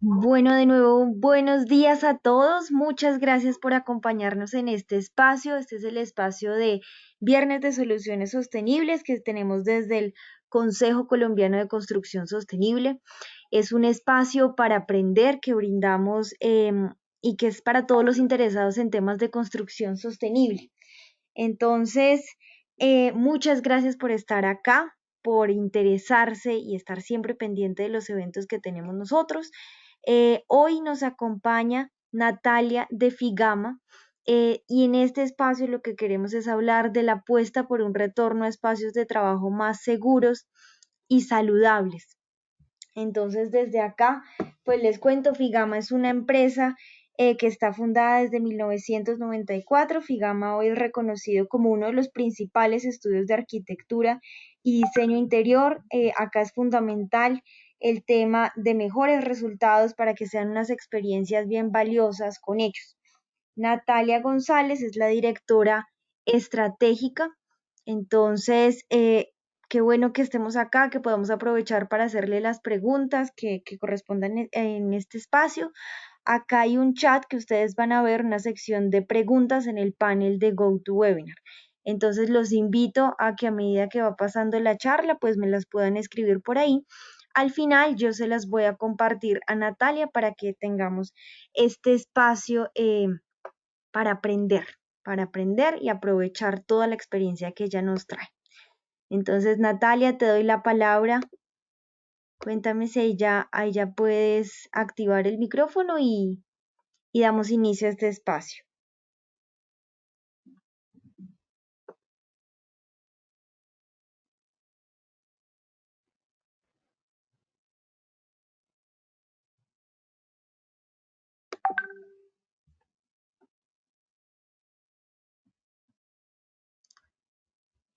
Bueno, de nuevo, buenos días a todos. Muchas gracias por acompañarnos en este espacio. Este es el espacio de Viernes de Soluciones Sostenibles que tenemos desde el Consejo Colombiano de Construcción Sostenible. Es un espacio para aprender que brindamos y que es para todos los interesados en temas de construcción sostenible. Entonces, muchas gracias por estar acá, por interesarse y estar siempre pendiente de los eventos que tenemos nosotros. Hoy nos acompaña Natalia de Figama y en este espacio lo que queremos es hablar de la apuesta por un retorno a espacios de trabajo más seguros y saludables. Entonces, desde acá, pues les cuento, Figama es una empresa que está fundada desde 1994. Figama hoy es reconocido como uno de los principales estudios de arquitectura y diseño interior. Acá es fundamental el tema de mejores resultados para que sean unas experiencias bien valiosas con ellos. Natalia González es la directora estratégica. Entonces, qué bueno que estemos acá, que podamos aprovechar para hacerle las preguntas que correspondan en este espacio. Acá hay un chat que ustedes van a ver, una sección de preguntas en el panel de GoToWebinar. Entonces los invito a que a medida que va pasando la charla, pues me las puedan escribir por ahí. Al final yo se las voy a compartir a Natalia para que tengamos este espacio para aprender y aprovechar toda la experiencia que ella nos trae. Entonces, Natalia, te doy la palabra. Cuéntame si ahí ya puedes activar el micrófono y damos inicio a este espacio.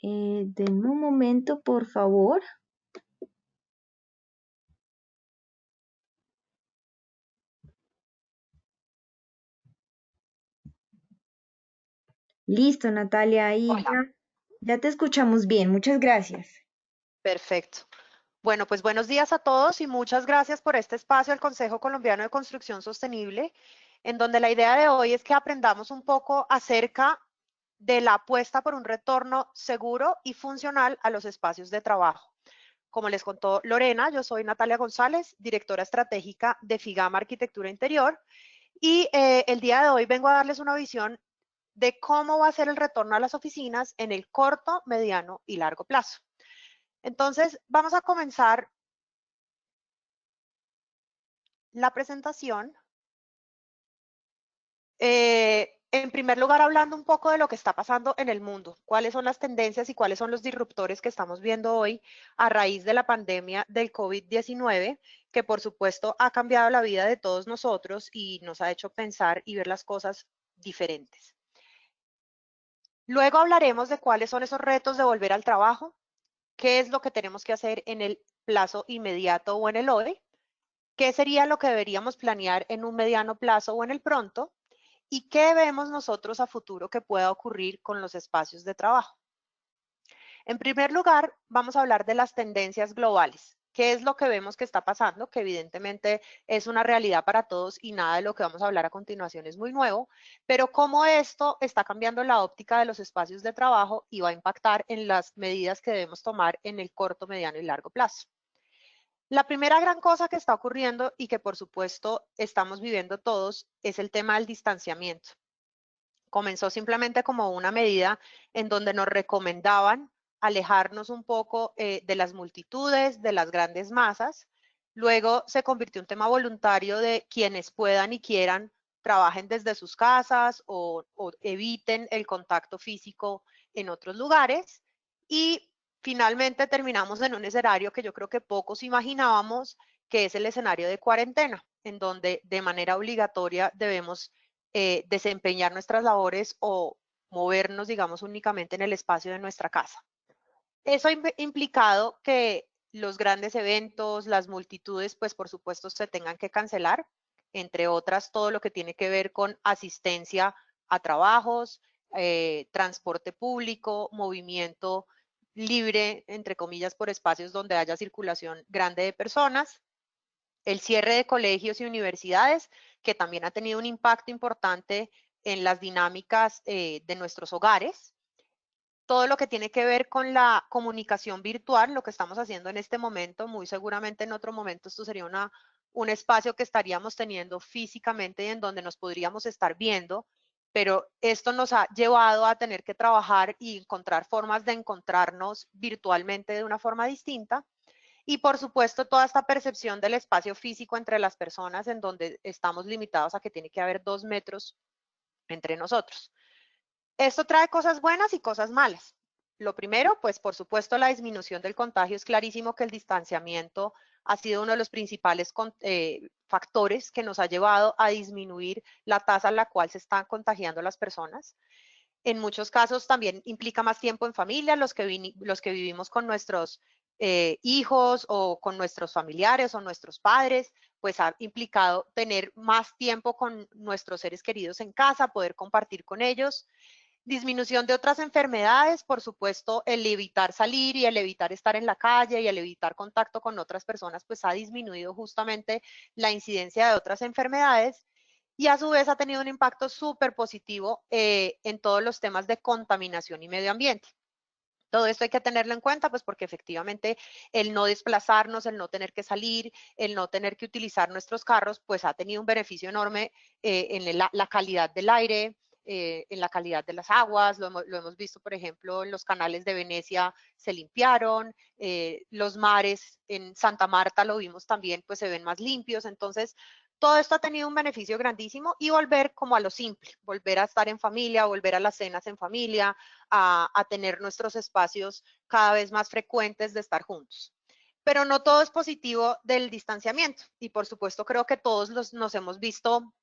Denme un momento, por favor. Listo, Natalia, ahí Hola, ya te escuchamos bien. Muchas gracias. perfecto. Bueno, pues buenos días a todos y muchas gracias por este espacio al Consejo Colombiano de Construcción Sostenible, en donde la idea de hoy es que aprendamos un poco acerca de la apuesta por un retorno seguro y funcional a los espacios de trabajo. Como les contó Lorena, yo soy Natalia González, directora estratégica de Figama Arquitectura Interior, y el día de hoy vengo a darles una visión de cómo va a ser el retorno a las oficinas en el corto, mediano y largo plazo. Entonces, vamos a comenzar la presentación. En primer lugar, hablando un poco de lo que está pasando en el mundo, cuáles son las tendencias y cuáles son los disruptores que estamos viendo hoy a raíz de la pandemia del COVID-19, que por supuesto ha cambiado la vida de todos nosotros y nos ha hecho pensar y ver las cosas diferentes. Luego hablaremos de cuáles son esos retos de volver al trabajo, qué es lo que tenemos que hacer en el plazo inmediato o en el hoy, qué sería lo que deberíamos planear en un mediano plazo o en el pronto, y qué vemos nosotros a futuro que pueda ocurrir con los espacios de trabajo. En primer lugar, vamos a hablar de las tendencias globales. ¿Qué es lo que vemos que está pasando? Que evidentemente es una realidad para todos y nada de lo que vamos a hablar a continuación es muy nuevo, pero cómo esto está cambiando la óptica de los espacios de trabajo y va a impactar en las medidas que debemos tomar en el corto, mediano y largo plazo. La primera gran cosa que está ocurriendo y que por supuesto estamos viviendo todos es el tema del distanciamiento. Comenzó simplemente como una medida en donde nos recomendaban alejarnos un poco de las multitudes, de las grandes masas. Luego se convirtió en un tema voluntario de quienes puedan y quieran trabajen desde sus casas o eviten el contacto físico en otros lugares. Y finalmente terminamos en un escenario que yo creo que pocos imaginábamos, que es el escenario de cuarentena, en donde de manera obligatoria debemos desempeñar nuestras labores o movernos, digamos, únicamente en el espacio de nuestra casa. Eso ha implicado que los grandes eventos, las multitudes, pues por supuesto se tengan que cancelar, entre otras todo lo que tiene que ver con asistencia a trabajos, transporte público, movimiento libre, entre comillas, por espacios donde haya circulación grande de personas. El cierre de colegios y universidades, que también ha tenido un impacto importante en las dinámicas de nuestros hogares. Todo lo que tiene que ver con la comunicación virtual, lo que estamos haciendo en este momento, muy seguramente en otro momento esto sería un espacio que estaríamos teniendo físicamente y en donde nos podríamos estar viendo, pero esto nos ha llevado a tener que trabajar y encontrar formas de encontrarnos virtualmente de una forma distinta. Y por supuesto, toda esta percepción del espacio físico entre las personas en donde estamos limitados a que tiene que haber 2 metros entre nosotros. Esto trae cosas buenas y cosas malas. Lo primero, pues por supuesto, la disminución del contagio. Es clarísimo que el distanciamiento ha sido uno de los principales factores que nos ha llevado a disminuir la tasa a la cual se están contagiando las personas. En muchos casos también implica más tiempo en familia, los que vivimos con nuestros hijos o con nuestros familiares o nuestros padres, pues ha implicado tener más tiempo con nuestros seres queridos en casa, poder compartir con ellos. Disminución de otras enfermedades, por supuesto, el evitar salir y el evitar estar en la calle y el evitar contacto con otras personas, pues ha disminuido justamente la incidencia de otras enfermedades y a su vez ha tenido un impacto súper positivo en todos los temas de contaminación y medio ambiente. Todo esto hay que tenerlo en cuenta, pues porque efectivamente el no desplazarnos, el no tener que salir, el no tener que utilizar nuestros carros, pues ha tenido un beneficio enorme en la calidad del aire, en la calidad de las aguas. Lo hemos visto, por ejemplo, en los canales de Venecia se limpiaron, los mares en Santa Marta lo vimos también, pues se ven más limpios. Entonces, todo esto ha tenido un beneficio grandísimo y volver como a lo simple, volver a estar en familia, volver a las cenas en familia, a tener nuestros espacios cada vez más frecuentes de estar juntos. Pero no todo es positivo del distanciamiento y por supuesto creo que todos nos hemos visto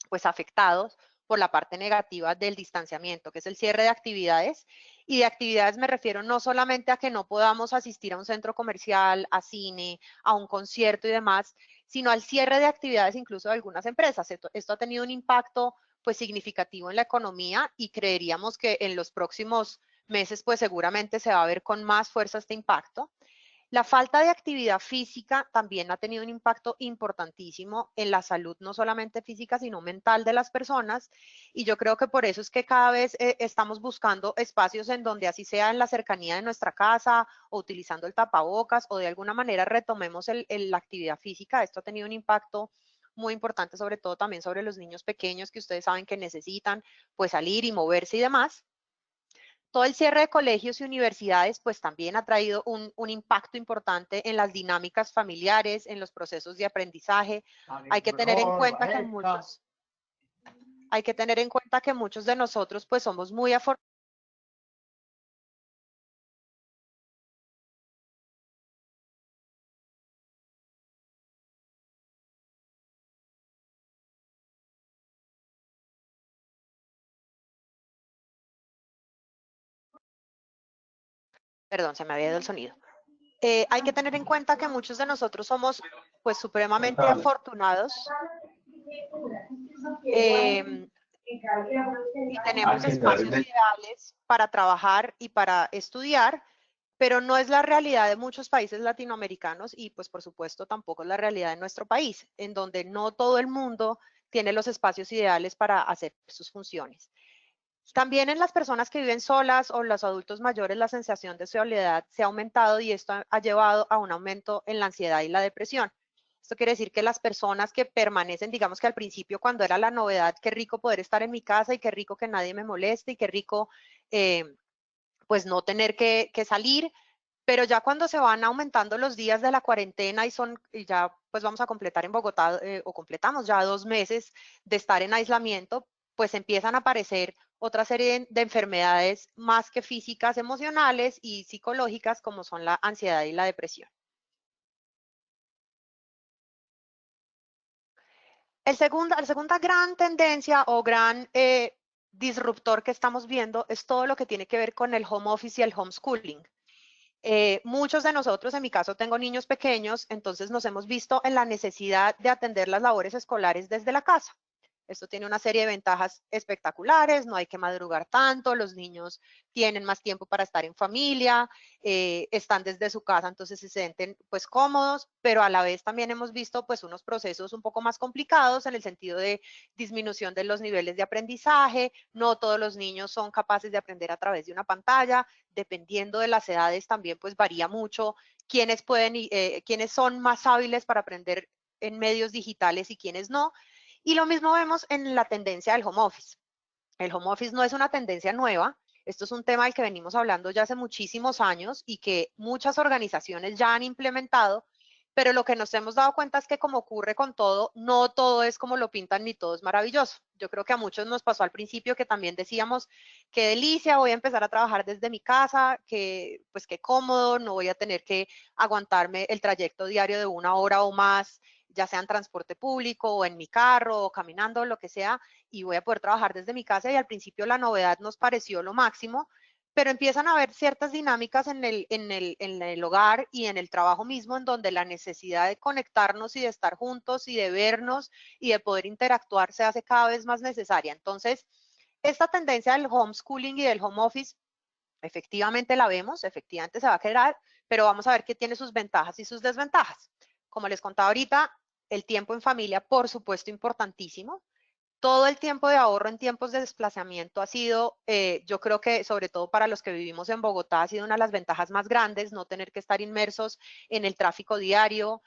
pues afectados por la parte negativa del distanciamiento, que es el cierre de actividades. Y de actividades me refiero no solamente a que no podamos asistir a un centro comercial, a cine, a un concierto y demás, sino al cierre de actividades incluso de algunas empresas. Esto ha tenido un impacto pues significativo en la economía y creeríamos que en los próximos meses pues seguramente se va a ver con más fuerza este impacto. La falta de actividad física también ha tenido un impacto importantísimo en la salud, no solamente física, sino mental de las personas. Y yo creo que por eso es que cada vez estamos buscando espacios en donde así sea en la cercanía de nuestra casa o utilizando el tapabocas o de alguna manera retomemos la actividad física. Esto ha tenido un impacto muy importante, sobre todo también sobre los niños pequeños que ustedes saben que necesitan pues salir y moverse y demás. Todo el cierre de colegios y universidades, pues también ha traído un impacto importante en las dinámicas familiares, en los procesos de aprendizaje. Hay que tener en cuenta que muchos de nosotros, pues somos muy afortunados. Perdón, se me había ido el sonido. Hay que tener en cuenta que muchos de nosotros somos, pues, supremamente afortunados y tenemos espacios ideales para trabajar y para estudiar, pero no es la realidad de muchos países latinoamericanos y pues por supuesto tampoco es la realidad de nuestro país, en donde no todo el mundo tiene los espacios ideales para hacer sus funciones. También en las personas que viven solas o los adultos mayores la sensación de soledad se ha aumentado y esto ha llevado a un aumento en la ansiedad y la depresión. Esto quiere decir que las personas que permanecen, digamos que al principio cuando era la novedad, qué rico poder estar en mi casa y qué rico que nadie me moleste y qué rico eh, pues no tener que salir, pero ya cuando se van aumentando los días de la cuarentena y ya pues vamos a completar en Bogotá o completamos ya 2 meses de estar en aislamiento, pues empiezan a aparecer otra serie de enfermedades más que físicas, emocionales y psicológicas como son la ansiedad y la depresión. La segunda gran tendencia o gran disruptor que estamos viendo es todo lo que tiene que ver con el home office y el homeschooling. Muchos de nosotros, en mi caso tengo niños pequeños, entonces nos hemos visto en la necesidad de atender las labores escolares desde la casa. Esto tiene una serie de ventajas espectaculares, no hay que madrugar tanto, los niños tienen más tiempo para estar en familia, están desde su casa, entonces se sienten pues cómodos, pero a la vez también hemos visto pues unos procesos un poco más complicados en el sentido de disminución de los niveles de aprendizaje, no todos los niños son capaces de aprender a través de una pantalla, dependiendo de las edades también pues varía mucho quiénes son más hábiles para aprender en medios digitales y quiénes no. Y lo mismo vemos en la tendencia del home office. El home office no es una tendencia nueva, esto es un tema del que venimos hablando ya hace muchísimos años y que muchas organizaciones ya han implementado, pero lo que nos hemos dado cuenta es que como ocurre con todo, no todo es como lo pintan ni todo es maravilloso. Yo creo que a muchos nos pasó al principio que también decíamos, qué delicia, voy a empezar a trabajar desde mi casa, que pues qué cómodo, no voy a tener que aguantarme el trayecto diario de 1 hora o más, ya sea en transporte público o en mi carro o caminando, lo que sea, y voy a poder trabajar desde mi casa y al principio la novedad nos pareció lo máximo, pero empiezan a haber ciertas dinámicas en el hogar y en el trabajo mismo en donde la necesidad de conectarnos y de estar juntos y de vernos y de poder interactuar se hace cada vez más necesaria. Entonces, esta tendencia del homeschooling y del home office, efectivamente la vemos, efectivamente se va a quedar, pero vamos a ver que tiene sus ventajas y sus desventajas. Como les contaba ahorita, el tiempo en familia, por supuesto, importantísimo. Todo el tiempo de ahorro en tiempos de desplazamiento ha sido, yo creo que sobre todo para los que vivimos en Bogotá, ha sido una de las ventajas más grandes, no tener que estar inmersos en el tráfico diario,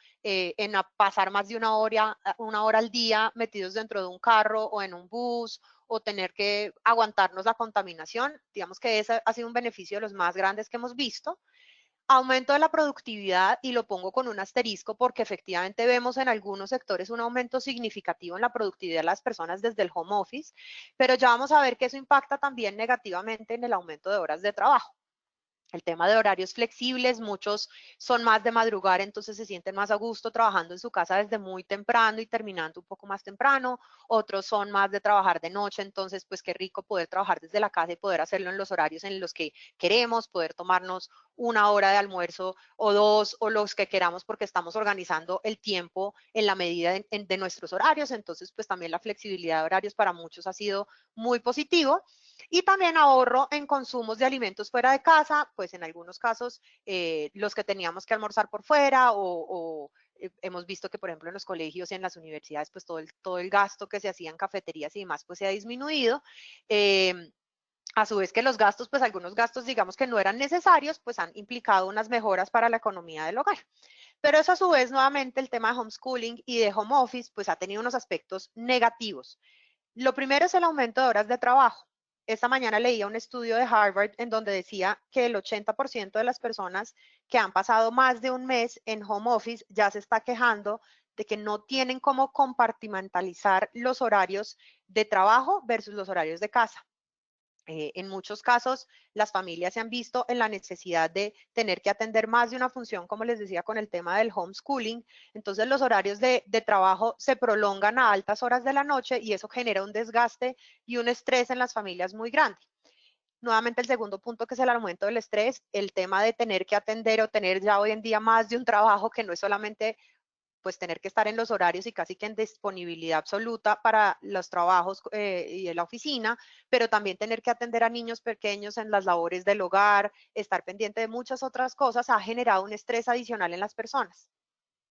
pasar más de 1 hora al día metidos dentro de un carro o en un bus, o tener que aguantarnos la contaminación. Digamos que ese ha sido un beneficio de los más grandes que hemos visto. Aumento de la productividad, y lo pongo con un asterisco porque efectivamente vemos en algunos sectores un aumento significativo en la productividad de las personas desde el home office, pero ya vamos a ver que eso impacta también negativamente en el aumento de horas de trabajo. El tema de horarios flexibles, muchos son más de madrugar, entonces se sienten más a gusto trabajando en su casa desde muy temprano y terminando un poco más temprano. Otros son más de trabajar de noche, entonces pues qué rico poder trabajar desde la casa y poder hacerlo en los horarios en los que queremos, poder tomarnos 1 hora de almuerzo o dos o los que queramos porque estamos organizando el tiempo en la medida de nuestros horarios. Entonces pues también la flexibilidad de horarios para muchos ha sido muy positivo. Y también ahorro en consumos de alimentos fuera de casa, pues en algunos casos los que teníamos que almorzar por fuera o hemos visto que, por ejemplo, en los colegios y en las universidades, pues todo el gasto que se hacía en cafeterías y demás, pues se ha disminuido. Eh, a su vez que los gastos, pues algunos gastos, digamos que no eran necesarios, pues han implicado unas mejoras para la economía del hogar. Pero eso a su vez, nuevamente, el tema de homeschooling y de home office, pues ha tenido unos aspectos negativos. Lo primero es el aumento de horas de trabajo. Esta mañana leía un estudio de Harvard en donde decía que el 80% de las personas que han pasado más de un mes en home office ya se está quejando de que no tienen cómo compartimentalizar los horarios de trabajo versus los horarios de casa. En muchos casos, las familias se han visto en la necesidad de tener que atender más de una función, como les decía, con el tema del homeschooling. Entonces, los horarios de trabajo se prolongan a altas horas de la noche y eso genera un desgaste y un estrés en las familias muy grande. Nuevamente, el segundo punto, que es el aumento del estrés, el tema de tener que atender o tener ya hoy en día más de un trabajo que no es solamente pues tener que estar en los horarios y casi que en disponibilidad absoluta para los trabajos y en la oficina, pero también tener que atender a niños pequeños en las labores del hogar, estar pendiente de muchas otras cosas, ha generado un estrés adicional en las personas.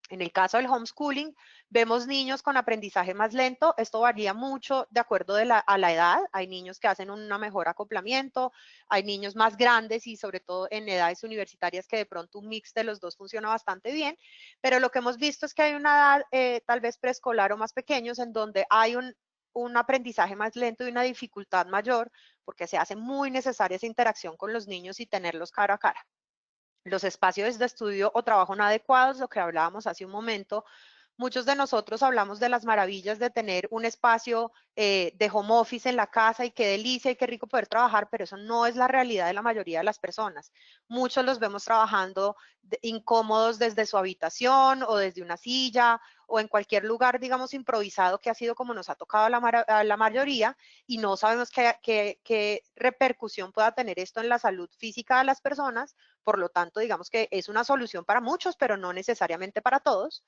En el caso del homeschooling, vemos niños con aprendizaje más lento. Esto varía mucho de acuerdo a la edad. Hay niños que hacen un mejor acoplamiento, hay niños más grandes y sobre todo en edades universitarias que de pronto un mix de los dos funciona bastante bien. Pero lo que hemos visto es que hay una edad tal vez preescolar o más pequeños en donde hay un aprendizaje más lento y una dificultad mayor porque se hace muy necesaria esa interacción con los niños y tenerlos cara a cara. Los espacios de estudio o trabajo no adecuados, lo que hablábamos hace un momento. Muchos de nosotros hablamos de las maravillas de tener un espacio de home office en la casa y qué delicia y qué rico poder trabajar, pero eso no es la realidad de la mayoría de las personas. Muchos los vemos trabajando incómodos desde su habitación o desde una silla o en cualquier lugar, digamos, improvisado, que ha sido como nos ha tocado a la mayoría, y no sabemos qué repercusión pueda tener esto en la salud física de las personas. Por lo tanto, digamos que es una solución para muchos, pero no necesariamente para todos.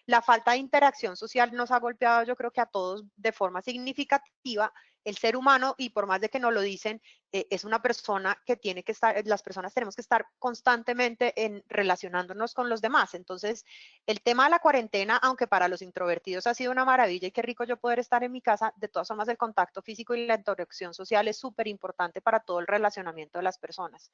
La falta de interacción social nos ha golpeado, yo creo que a todos de forma significativa. El ser humano, y por más de que no lo dicen, es una persona que tiene que estar, las personas tenemos que estar constantemente relacionándonos con los demás. Entonces, el tema de la cuarentena, aunque para los introvertidos ha sido una maravilla y qué rico yo poder estar en mi casa, de todas formas el contacto físico y la interacción social es súper importante para todo el relacionamiento de las personas.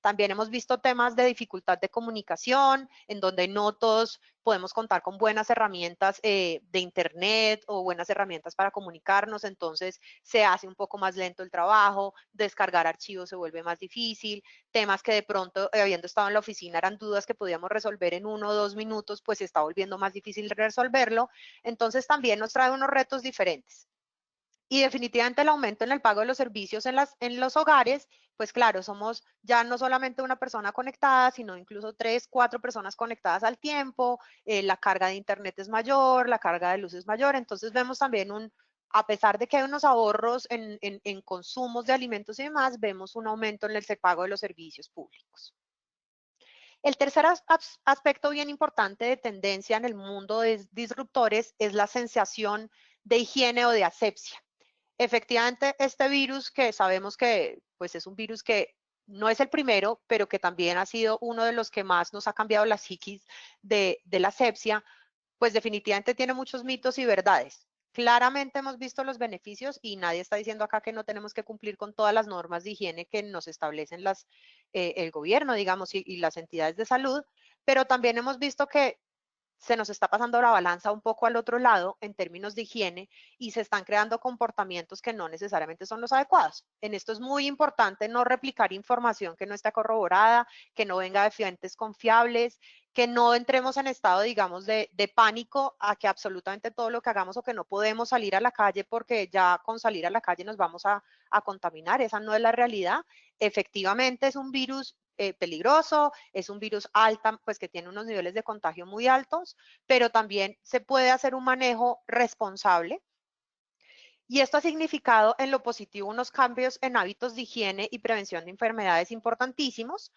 También hemos visto temas de dificultad de comunicación, en donde no todos podemos contar con buenas herramientas de Internet o buenas herramientas para comunicarnos, entonces se hace un poco más lento el trabajo, descargar archivos se vuelve más difícil, temas que de pronto, habiendo estado en la oficina, eran dudas que podíamos resolver en 1 o 2 minutos, pues se está volviendo más difícil resolverlo, entonces también nos trae unos retos diferentes. Y definitivamente el aumento en el pago de los servicios en los hogares, pues claro, somos ya no solamente una persona conectada, sino incluso 3, 4 personas conectadas al tiempo, la carga de internet es mayor, la carga de luz es mayor, entonces vemos también a pesar de que hay unos ahorros en consumos de alimentos y demás, vemos un aumento en el pago de los servicios públicos. El tercer aspecto bien importante de tendencia en el mundo de disruptores es la sensación de higiene o de asepsia. Efectivamente, este virus que sabemos que pues es un virus que no es el primero, pero que también ha sido uno de los que más nos ha cambiado la psiquis de la asepsia, pues definitivamente tiene muchos mitos y verdades. Claramente hemos visto los beneficios y nadie está diciendo acá que no tenemos que cumplir con todas las normas de higiene que nos establecen el gobierno, digamos, y las entidades de salud, pero también hemos visto que se nos está pasando la balanza un poco al otro lado en términos de higiene y se están creando comportamientos que no necesariamente son los adecuados. En esto es muy importante no replicar información que no está corroborada, que no venga de fuentes confiables, que no entremos en estado, digamos, de pánico a que absolutamente todo lo que hagamos o que no podemos salir a la calle porque ya con salir a la calle nos vamos a contaminar. Esa no es la realidad. Efectivamente es un virus peligroso, es un virus alta, pues que tiene unos niveles de contagio muy altos, pero también se puede hacer un manejo responsable. Y esto ha significado en lo positivo unos cambios en hábitos de higiene y prevención de enfermedades importantísimos,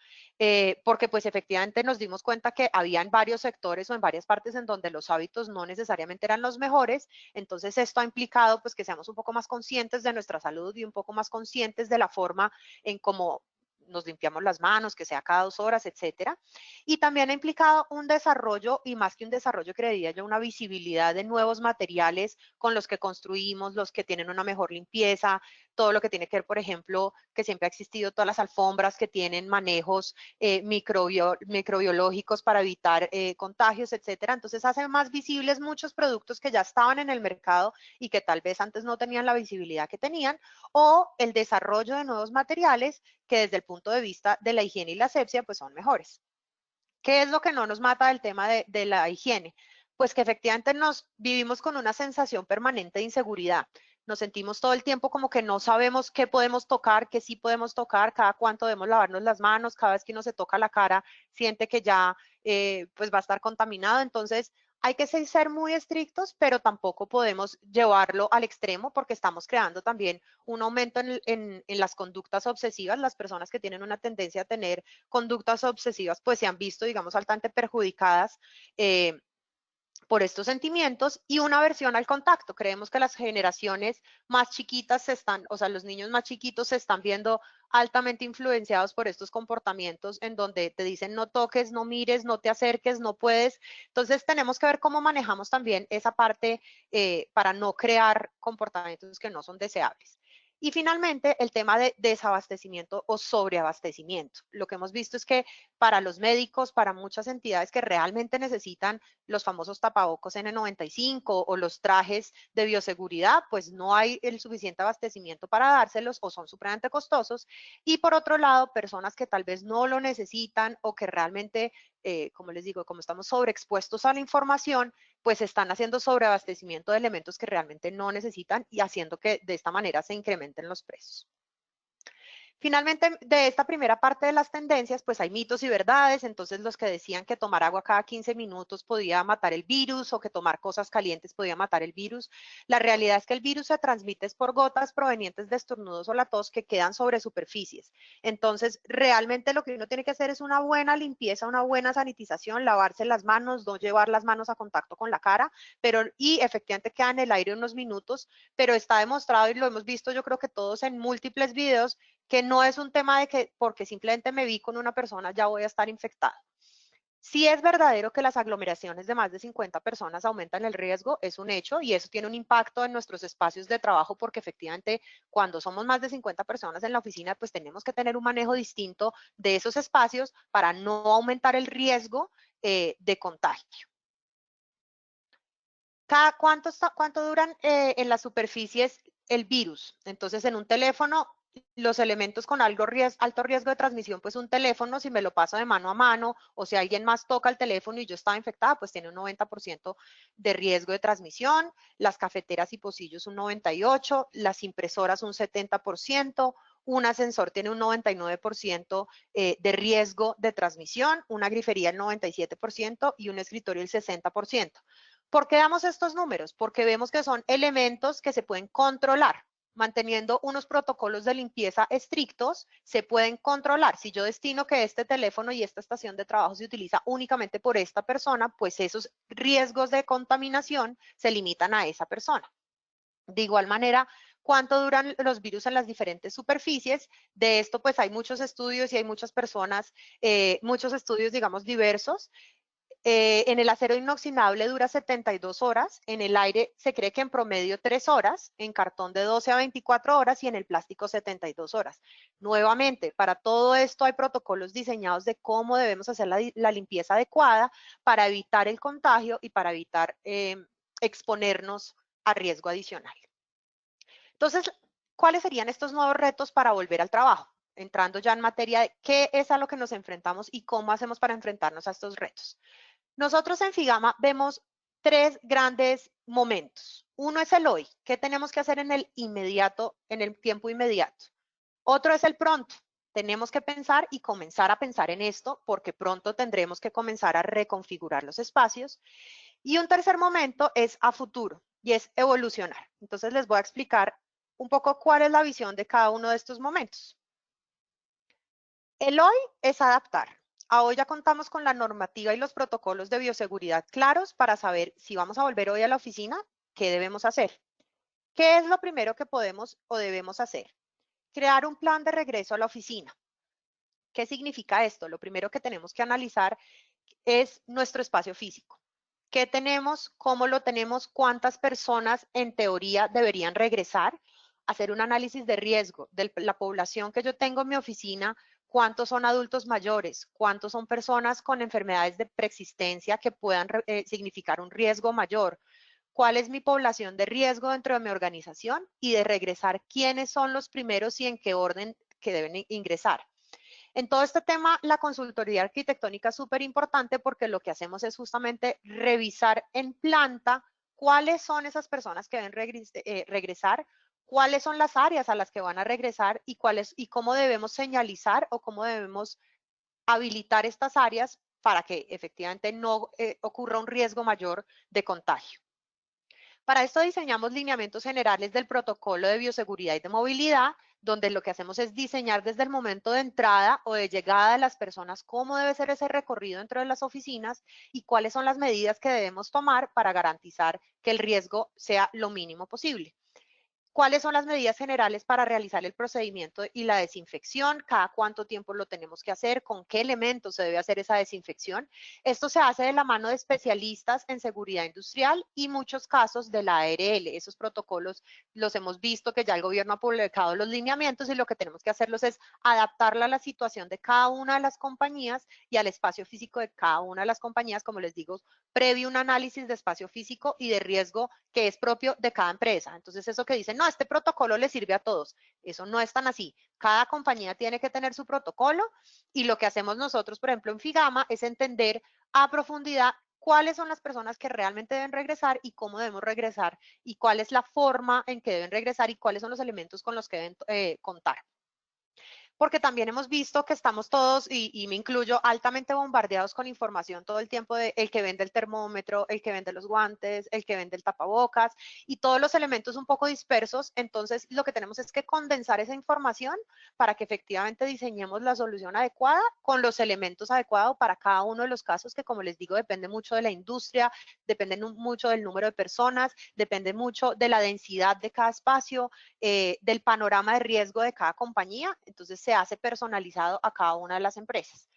porque pues efectivamente nos dimos cuenta que había en varios sectores o en varias partes en donde los hábitos no necesariamente eran los mejores, entonces esto ha implicado pues que seamos un poco más conscientes de nuestra salud y un poco más conscientes de la forma en cómo nos limpiamos las manos, que sea cada 2 horas, etcétera. Y también ha implicado un desarrollo, y más que un desarrollo, creería yo, una visibilidad de nuevos materiales con los que construimos, los que tienen una mejor limpieza, todo lo que tiene que ver, por ejemplo, que siempre ha existido todas las alfombras que tienen manejos microbiológicos para evitar contagios, etcétera. Entonces hace más visibles muchos productos que ya estaban en el mercado y que tal vez antes no tenían la visibilidad que tenían, o el desarrollo de nuevos materiales que desde el punto de vista de la higiene y la asepsia, pues son mejores. ¿Qué es lo que no nos mata del tema de la higiene? Pues que efectivamente nos vivimos con una sensación permanente de inseguridad. Nos sentimos todo el tiempo como que no sabemos qué podemos tocar, qué sí podemos tocar, cada cuánto debemos lavarnos las manos, cada vez que uno se toca la cara siente que ya pues va a estar contaminado. Entonces hay que ser muy estrictos, pero tampoco podemos llevarlo al extremo porque estamos creando también un aumento en las conductas obsesivas. Las personas que tienen una tendencia a tener conductas obsesivas pues se han visto, digamos, altamente perjudicadas por estos sentimientos y una aversión al contacto. Creemos que las generaciones más chiquitas o sea, los niños más chiquitos se están viendo altamente influenciados por estos comportamientos en donde te dicen no toques, no mires, no te acerques, no puedes. Entonces tenemos que ver cómo manejamos también esa parte para no crear comportamientos que no son deseables. Y finalmente, el tema de desabastecimiento o sobreabastecimiento. Lo que hemos visto es que para los médicos, para muchas entidades que realmente necesitan los famosos tapabocas N95 o los trajes de bioseguridad, pues no hay el suficiente abastecimiento para dárselos o son supremamente costosos. Y por otro lado, personas que tal vez no lo necesitan o que realmente, como les digo, como estamos sobreexpuestos a la información, pues están haciendo sobreabastecimiento de elementos que realmente no necesitan y haciendo que de esta manera se incrementen los precios. Finalmente, de esta primera parte de las tendencias, pues hay mitos y verdades. Entonces, los que decían que tomar agua cada 15 minutos podía matar el virus o que tomar cosas calientes podía matar el virus. La realidad es que el virus se transmite por gotas provenientes de estornudos o la tos que quedan sobre superficies. Entonces, realmente lo que uno tiene que hacer es una buena limpieza, una buena sanitización, lavarse las manos, no llevar las manos a contacto con la cara, y efectivamente queda en el aire unos minutos, pero está demostrado y lo hemos visto yo creo que todos en múltiples videos que no es un tema de que porque simplemente me vi con una persona ya voy a estar infectada. Sí es verdadero que las aglomeraciones de más de 50 personas aumentan el riesgo, es un hecho, y eso tiene un impacto en nuestros espacios de trabajo porque efectivamente cuando somos más de 50 personas en la oficina, pues tenemos que tener un manejo distinto de esos espacios para no aumentar el riesgo de contagio. ¿Cuánto duran en las superficies el virus? Entonces, en un teléfono, los elementos con alto riesgo de transmisión, pues un teléfono, si me lo paso de mano a mano, o si alguien más toca el teléfono y yo estaba infectada, pues tiene un 90% de riesgo de transmisión. Las cafeteras y pocillos un 98%, las impresoras un 70%, un ascensor tiene un 99% de riesgo de transmisión, una grifería el 97% y un escritorio el 60%. ¿Por qué damos estos números? Porque vemos que son elementos que se pueden controlar. Manteniendo unos protocolos de limpieza estrictos, se pueden controlar. Si yo destino que este teléfono y esta estación de trabajo se utiliza únicamente por esta persona, pues esos riesgos de contaminación se limitan a esa persona. De igual manera, ¿cuánto duran los virus en las diferentes superficies? De esto, pues hay muchos estudios y hay muchas personas, muchos estudios, digamos, diversos. En el acero inoxidable dura 72 horas, en el aire se cree que en promedio 3 horas, en cartón de 12 a 24 horas y en el plástico 72 horas. Nuevamente, para todo esto hay protocolos diseñados de cómo debemos hacer la limpieza adecuada para evitar el contagio y para evitar exponernos a riesgo adicional. Entonces, ¿cuáles serían estos nuevos retos para volver al trabajo? Entrando ya en materia de qué es a lo que nos enfrentamos y cómo hacemos para enfrentarnos a estos retos. Nosotros en Figama vemos tres grandes momentos. Uno es el hoy, ¿qué tenemos que hacer en el inmediato, en el tiempo inmediato? Otro es el pronto. Tenemos que pensar y comenzar a pensar en esto porque pronto tendremos que comenzar a reconfigurar los espacios. Y un tercer momento es a futuro y es evolucionar. Entonces les voy a explicar un poco cuál es la visión de cada uno de estos momentos. El hoy es adaptar. A hoy ya contamos con la normativa y los protocolos de bioseguridad claros para saber si vamos a volver hoy a la oficina, qué debemos hacer. ¿Qué es lo primero que podemos o debemos hacer? Crear un plan de regreso a la oficina. ¿Qué significa esto? Lo primero que tenemos que analizar es nuestro espacio físico. ¿Qué tenemos? ¿Cómo lo tenemos? ¿Cuántas personas en teoría deberían regresar? Hacer un análisis de riesgo de la población que yo tengo en mi oficina, cuántos son adultos mayores, cuántos son personas con enfermedades de preexistencia que puedan significar un riesgo mayor, cuál es mi población de riesgo dentro de mi organización y de regresar quiénes son los primeros y en qué orden que deben ingresar. En todo este tema, la consultoría arquitectónica es súper importante porque lo que hacemos es justamente revisar en planta cuáles son esas personas que deben regresar, cuáles son las áreas a las que van a regresar y cómo debemos señalizar o cómo debemos habilitar estas áreas para que efectivamente no ocurra un riesgo mayor de contagio. Para esto diseñamos lineamientos generales del protocolo de bioseguridad y de movilidad, donde lo que hacemos es diseñar desde el momento de entrada o de llegada de las personas cómo debe ser ese recorrido dentro de las oficinas y cuáles son las medidas que debemos tomar para garantizar que el riesgo sea lo mínimo posible. ¿Cuáles son las medidas generales para realizar el procedimiento y la desinfección? ¿Cada cuánto tiempo lo tenemos que hacer? ¿Con qué elementos se debe hacer esa desinfección? Esto se hace de la mano de especialistas en seguridad industrial y muchos casos de la ARL. Esos protocolos los hemos visto que ya el gobierno ha publicado los lineamientos y lo que tenemos que hacerlos es adaptarla a la situación de cada una de las compañías y al espacio físico de cada una de las compañías, como les digo, previo un análisis de espacio físico y de riesgo que es propio de cada empresa. Entonces, eso que dicen, no, este protocolo le sirve a todos. Eso no es tan así. Cada compañía tiene que tener su protocolo y lo que hacemos nosotros, por ejemplo, en Figama es entender a profundidad cuáles son las personas que realmente deben regresar y cómo debemos regresar y cuál es la forma en que deben regresar y cuáles son los elementos con los que deben contar. porque también hemos visto que estamos todos, y me incluyo, altamente bombardeados con información todo el tiempo de el que vende el termómetro, el que vende los guantes, el que vende el tapabocas, y todos los elementos un poco dispersos. Entonces, lo que tenemos es que condensar esa información para que efectivamente diseñemos la solución adecuada con los elementos adecuados para cada uno de los casos, que como les digo, depende mucho de la industria, depende mucho del número de personas, depende mucho de la densidad de cada espacio, del panorama de riesgo de cada compañía. Entonces se hace personalizado a cada una de las empresas.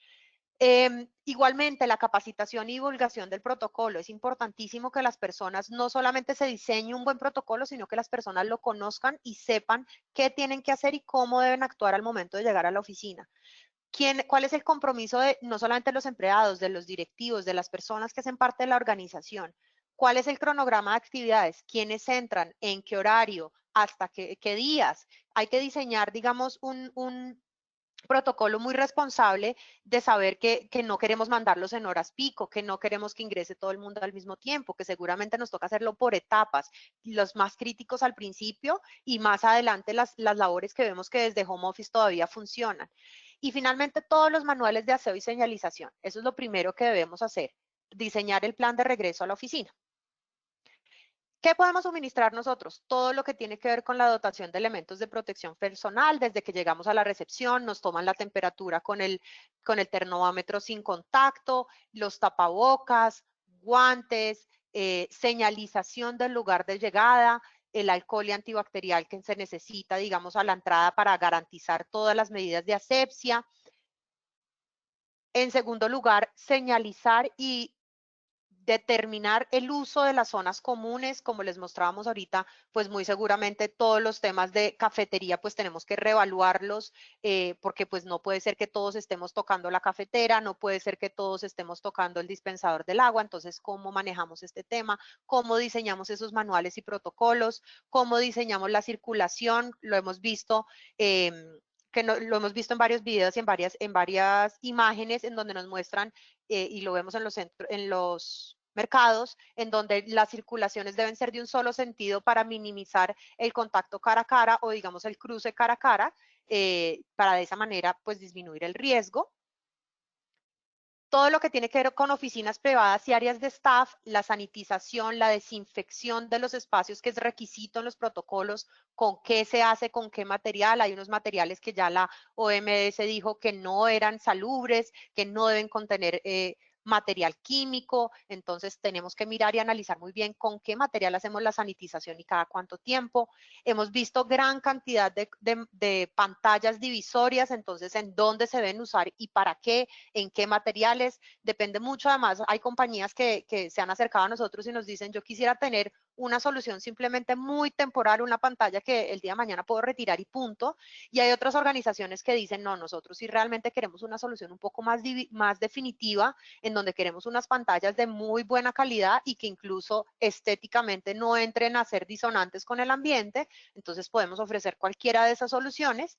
Igualmente, la capacitación y divulgación del protocolo. Es importantísimo que las personas no solamente se diseñe un buen protocolo, sino que las personas lo conozcan y sepan qué tienen que hacer y cómo deben actuar al momento de llegar a la oficina. ¿Cuál es el compromiso de no solamente los empleados, de los directivos, de las personas que hacen parte de la organización? ¿Cuál es el cronograma de actividades? ¿Quiénes entran? ¿En qué horario? ¿Hasta qué días? Hay que diseñar, digamos, un protocolo muy responsable de saber que no queremos mandarlos en horas pico, que no queremos que ingrese todo el mundo al mismo tiempo, que seguramente nos toca hacerlo por etapas, los más críticos al principio y más adelante las labores que vemos que desde home office todavía funcionan. Y finalmente, todos los manuales de aseo y señalización. Eso es lo primero que debemos hacer, diseñar el plan de regreso a la oficina. ¿Qué podemos suministrar nosotros? Todo lo que tiene que ver con la dotación de elementos de protección personal. Desde que llegamos a la recepción, nos toman la temperatura con el termómetro sin contacto, los tapabocas, guantes, señalización del lugar de llegada, el alcohol y antibacterial que se necesita, digamos, a la entrada para garantizar todas las medidas de asepsia. En segundo lugar, señalizar y determinar el uso de las zonas comunes, como les mostrábamos ahorita, pues muy seguramente todos los temas de cafetería pues tenemos que reevaluarlos, porque pues no puede ser que todos estemos tocando la cafetera, no puede ser que todos estemos tocando el dispensador del agua. Entonces, ¿cómo manejamos este tema? ¿Cómo diseñamos esos manuales y protocolos? ¿Cómo diseñamos la circulación? Lo hemos visto. Lo hemos visto en varios videos y en varias imágenes en donde nos muestran, y lo vemos en los mercados, en donde las circulaciones deben ser de un solo sentido para minimizar el contacto cara a cara o digamos el cruce cara a cara, para de esa manera pues disminuir el riesgo. Todo lo que tiene que ver con oficinas privadas y áreas de staff, la sanitización, la desinfección de los espacios, que es requisito en los protocolos, con qué se hace, con qué material. Hay unos materiales que ya la OMS dijo que no eran salubres, que no deben contener material químico. Entonces tenemos que mirar y analizar muy bien con qué material hacemos la sanitización y cada cuánto tiempo. Hemos visto gran cantidad de pantallas divisorias, entonces en dónde se deben usar y para qué, en qué materiales. Depende mucho. Además, hay compañías que se han acercado a nosotros y nos dicen, yo quisiera tener una solución simplemente muy temporal, una pantalla que el día de mañana puedo retirar y punto. Y hay otras organizaciones que dicen, no, nosotros sí realmente queremos una solución un poco más definitiva, en donde queremos unas pantallas de muy buena calidad y que incluso estéticamente no entren a ser disonantes con el ambiente. Entonces podemos ofrecer cualquiera de esas soluciones.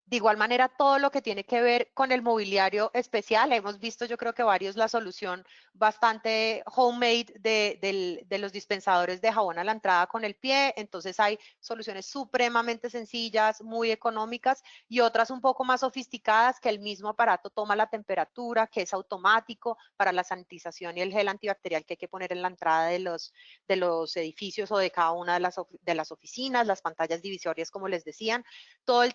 De igual manera, todo lo que tiene que ver con el mobiliario especial, hemos visto yo creo que varios la solución bastante homemade de los dispensadores de jabón a la entrada con el pie. Entonces hay soluciones supremamente sencillas, muy económicas, y otras un poco más sofisticadas, que el mismo aparato toma la temperatura, que es automático para la sanitización y el gel antibacterial que hay que poner en la entrada de los edificios o de cada una de las oficinas, las pantallas divisorias como les decían. Todo el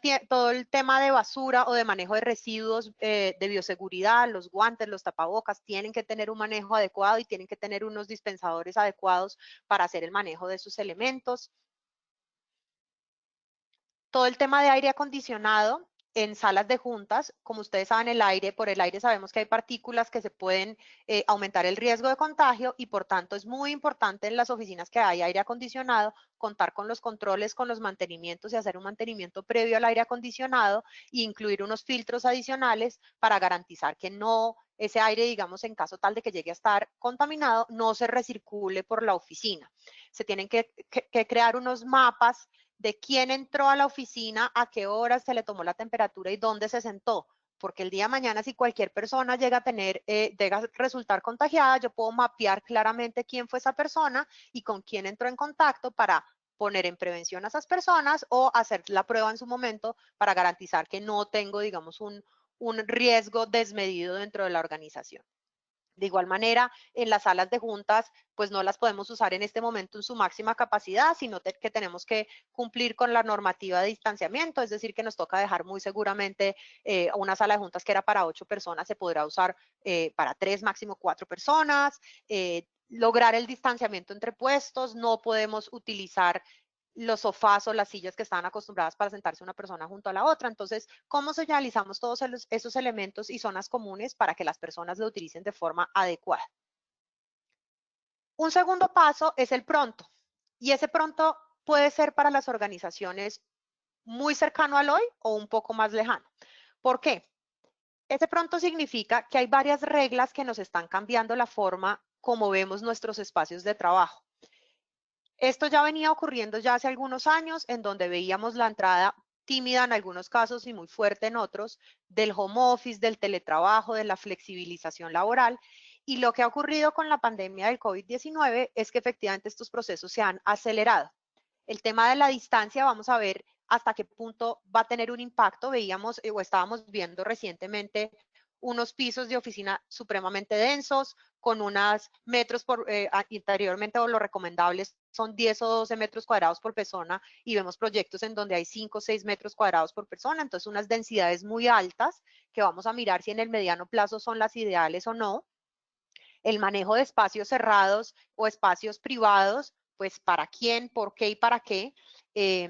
tema de basura o de manejo de residuos, de bioseguridad, los guantes, los tapabocas, tienen que tener un manejo adecuado y tienen que tener unos dispensadores adecuados para hacer el manejo de sus elementos. Todo el tema de aire acondicionado en salas de juntas. Como ustedes saben, por el aire sabemos que hay partículas que se pueden aumentar el riesgo de contagio, y por tanto es muy importante en las oficinas que hay aire acondicionado contar con los controles, con los mantenimientos y hacer un mantenimiento previo al aire acondicionado e incluir unos filtros adicionales para garantizar que no, ese aire, digamos, en caso tal de que llegue a estar contaminado, no se recircule por la oficina. Se tienen que crear unos mapas de quién entró a la oficina, a qué horas se le tomó la temperatura y dónde se sentó. Porque el día de mañana, si cualquier persona llega a resultar contagiada, yo puedo mapear claramente quién fue esa persona y con quién entró en contacto para poner en prevención a esas personas o hacer la prueba en su momento para garantizar que no tengo, digamos, un riesgo desmedido dentro de la organización. De igual manera, en las salas de juntas, pues no las podemos usar en este momento en su máxima capacidad, sino que tenemos que cumplir con la normativa de distanciamiento, es decir, que nos toca dejar muy seguramente una sala de juntas que era para 8 personas, se podrá usar para 3, máximo 4 personas, lograr el distanciamiento entre puestos, no podemos utilizar los sofás o las sillas que están acostumbradas para sentarse una persona junto a la otra. Entonces, ¿cómo señalizamos todos esos elementos y zonas comunes para que las personas lo utilicen de forma adecuada? Un segundo paso es el pronto. Y ese pronto puede ser para las organizaciones muy cercano al hoy o un poco más lejano. ¿Por qué? Ese pronto significa que hay varias reglas que nos están cambiando la forma como vemos nuestros espacios de trabajo. Esto ya venía ocurriendo ya hace algunos años, en donde veíamos la entrada tímida en algunos casos y muy fuerte en otros, del home office, del teletrabajo, de la flexibilización laboral. Y lo que ha ocurrido con la pandemia del COVID-19 es que efectivamente estos procesos se han acelerado. El tema de la distancia, vamos a ver hasta qué punto va a tener un impacto. Veíamos o estábamos viendo recientemente unos pisos de oficina supremamente densos, con unos metros interiormente, o lo recomendable son 10 o 12 metros cuadrados por persona, y vemos proyectos en donde hay 5 o 6 metros cuadrados por persona, entonces unas densidades muy altas que vamos a mirar si en el mediano plazo son las ideales o no. El manejo de espacios cerrados o espacios privados, pues para quién, por qué y para qué.